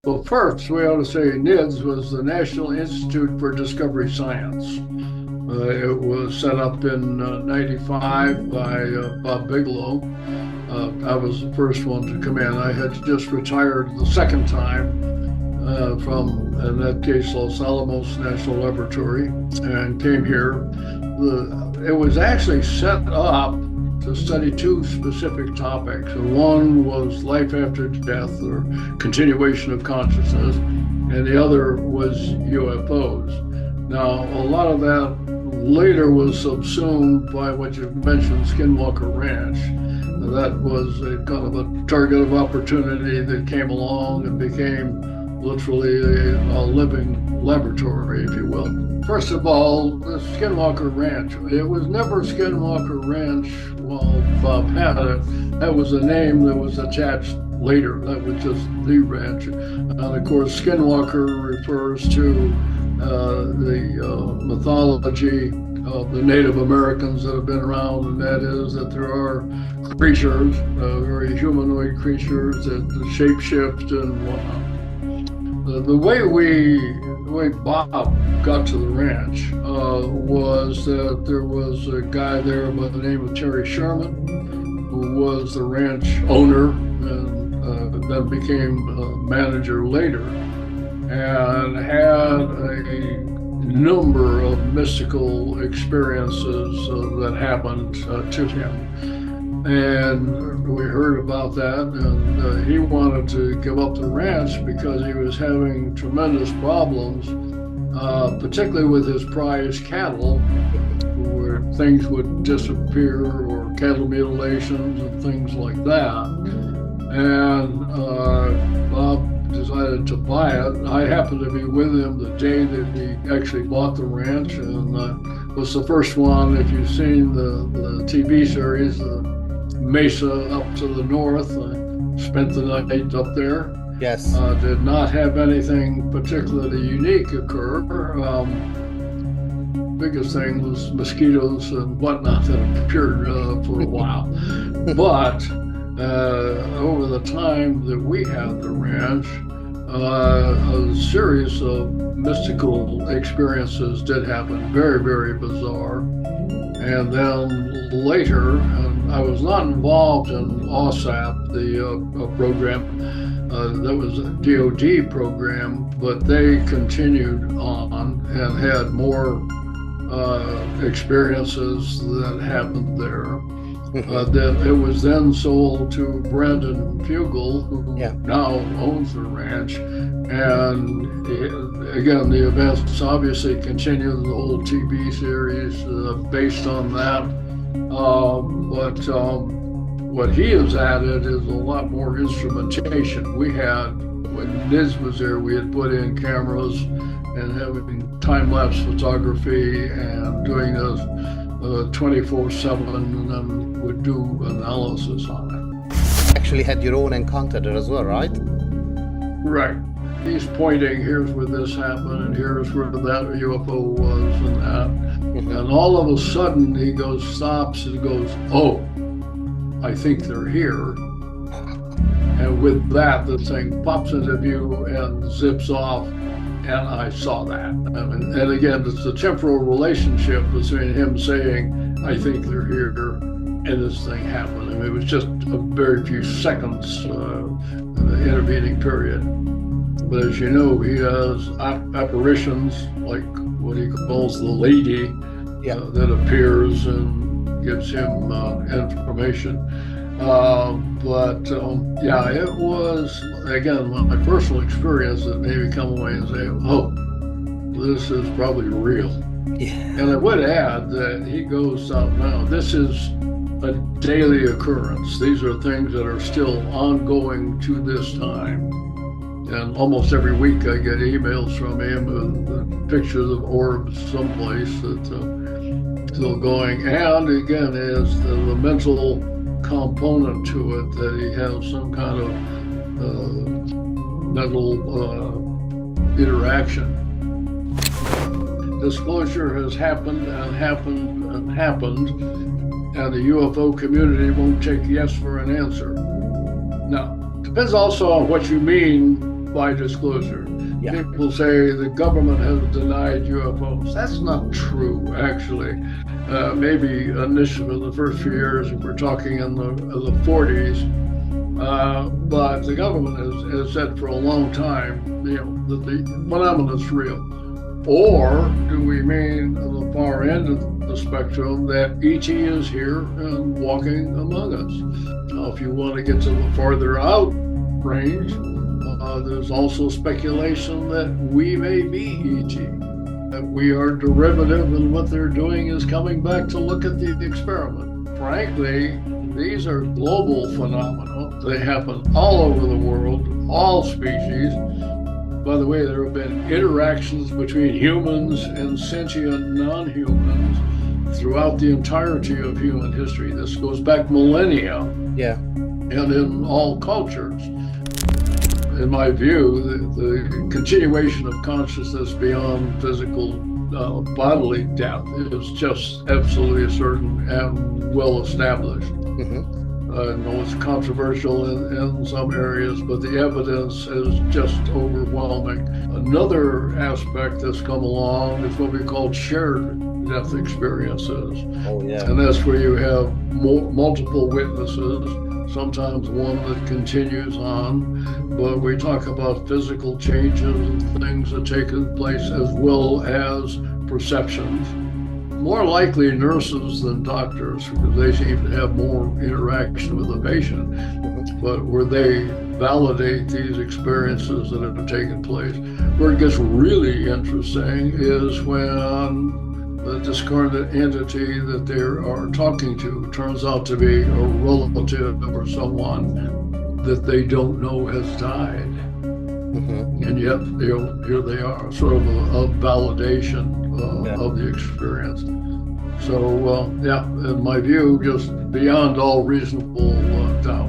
Well, first, we ought to say NIDS was the National Institute for Discovery Science. It was set up in 95 by Bob Bigelow. I was the first one to come in. I had just retired the second time from, in that case, Los Alamos National Laboratory, and came here. It was actually set up to study two specific topics. One was life after death, or continuation of consciousness, and the other was UFOs. Now, a lot of that later was subsumed by what you mentioned, Skinwalker Ranch. That was a kind of a target of opportunity that came along and became literally a living laboratory, if you will. First of all, the Skinwalker Ranch. It was never Skinwalker Ranch while Bob had it. That was a name that was attached later. That was just the ranch. And of course, Skinwalker refers to the mythology of the Native Americans that have been around, and that is that there are creatures, very humanoid creatures that shapeshift and whatnot. The way Bob got to the ranch was that there was a guy there by the name of Terry Sherman, who was the ranch owner and then became manager later, and had a number of mystical experiences that happened to him. And we heard about that, and he wanted to give up the ranch because he was having tremendous problems, particularly with his prize cattle, where things would disappear, or cattle mutilations and things like that. And Bob decided to buy it. I happened to be with him the day that he actually bought the ranch, and was the first one. If you've seen the TV series, Mesa up to the north, I spent the night up there. Yes. Did not have anything particularly unique occur. Biggest thing was mosquitoes and whatnot that appeared for a while. But over the time that we had the ranch, a series of mystical experiences did happen, very, very bizarre. And then later, I was not involved in OSAP, the program. That was a DOD program, but they continued on and had more experiences that happened there. That it was then sold to Brandon Fugel, who now owns the ranch. And again, the events obviously continue, the whole TV series based on that. But what he has added is a lot more instrumentation. We had, when NIDS was there, we had put in cameras and having time-lapse photography and doing this 24/7, and then would do analysis on it. Actually had your own encounter there as well, right? Right. He's pointing, here's where this happened, and here's where that UFO was, and that. And all of a sudden he stops and goes, oh, I think they're here. And with that, the thing pops into view and zips off, and I saw that. And again, it's the temporal relationship between him saying, I think they're here, and this thing happened. I mean, it was just a very few seconds in the intervening period. But as you know, he has apparitions, like what he calls the lady, that appears and gives him information. It was, again, my personal experience that made me come away and say, oh, this is probably real. Yeah. And I would add that he goes out now, this is a daily occurrence. These are things that are still ongoing to this time. And almost every week I get emails from him with pictures of orbs someplace that's still going. And again, is the mental component to it, that he has some kind of mental interaction. disclosure has happened and happened and happened, and the UFO community won't take yes for an answer. Now, depends also on what you mean by disclosure. Yeah. People say the government has denied UFOs. That's not true, actually. Maybe initially the first few years, if we're talking in the 40s, but the government has said for a long time, that the phenomenon is real. Or do we mean at the far end of the spectrum that ET is here and walking among us? Now, if you want to get to the farther out range, there's also speculation that we may be ET, that we are derivative, and what they're doing is coming back to look at the experiment. Frankly, these are global phenomena. They happen all over the world, all species. By the way, there have been interactions between humans and sentient non-humans throughout the entirety of human history. This goes back millennia. Yeah. And in all cultures. In my view, the continuation of consciousness beyond physical bodily death is just absolutely certain and well established. I know it's controversial in some areas, but the evidence is just overwhelming. Another aspect that's come along is what we call shared death experiences. Oh, yeah. And that's where you have multiple witnesses, sometimes one that continues on, but we talk about physical changes and things that take place as well as perceptions. More likely nurses than doctors, because they seem to have more interaction with the patient, but where they validate these experiences that have taken place. Where it gets really interesting is when the discarnate entity that they are talking to turns out to be a relative or someone that they don't know has died. And yet here they are, sort of a validation of the experience. So, in my view, just beyond all reasonable doubt.